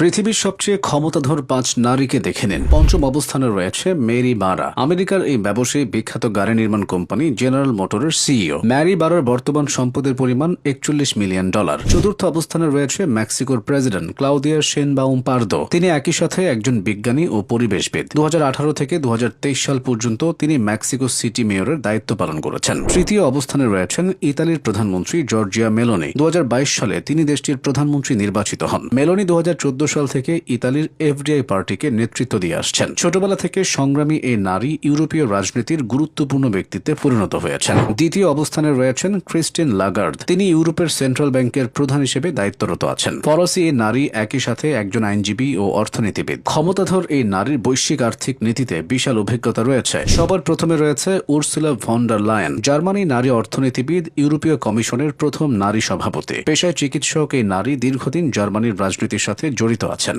পৃথিবীর সবচেয়ে ক্ষমতাধর ৫ নারীকে দেখে নিন। পঞ্চম অবস্থানে রয়েছে মেরি বারা। আমেরিকার এই ব্যবসায়ী বিখ্যাত গাড়ি নির্মাণ কোম্পানি জেনারেল মোটরের সিইও। মেরি বারার বর্তমান সম্পদের পরিমাণ $৪১ মিলিয়ন। চতুর্থ অবস্থানে রয়েছে মেক্সিকোর প্রেসিডেন্ট ক্লাউদিয়া শেনবাউম পার্দো। তিনি একই সাথে একজন বিজ্ঞানী ও পরিবেশবিদ। ২০১৮ থেকে ২০২৩ সাল পর্যন্ত তিনি মেক্সিকো সিটি মেয়রের দায়িত্ব পালন করেছেন। তৃতীয় অবস্থানে রয়েছেন ইতালির প্রধানমন্ত্রী জর্জিয়া মেলোনি। ২০২২ সালে তিনি দেশটির প্রধানমন্ত্রী নির্বাচিত হন। মেলোনি ২০১৪ সাল থেকে ইতালির এফডিআই পার্টিকে নেতৃত্ব দিয়ে আসছেন। ছোটবেলা থেকে সংগ্রামী এই নারী ইউরোপীয় রাজনীতির গুরুত্বপূর্ণ ব্যক্তিত্বে পরিণত হয়েছেন। দ্বিতীয় অবস্থানে রয়েছেন ক্রিস্টিন লাগার্দ। তিনি ইউরোপের সেন্ট্রাল ব্যাংকের প্রধান হিসেবে দায়িত্বরত আছেন। ফরাসি এই নারী একই সাথে একজন আইনজীবী ও অর্থনীতিবিদ। ক্ষমতাধর এই নারীর বৈশ্বিক আর্থিক নীতিতে বিশাল অভিজ্ঞতা রয়েছে। সবার প্রথমে রয়েছে Ursula von der Leyen, Germany নারী অর্থনীতিবিদ, ইউরোপীয় কমিশনের প্রথম নারী সভাপতি। পেশায় চিকিৎসক এই নারী দীর্ঘদিন জার্মানির রাজনীতির সাথে জড়িত আছেন।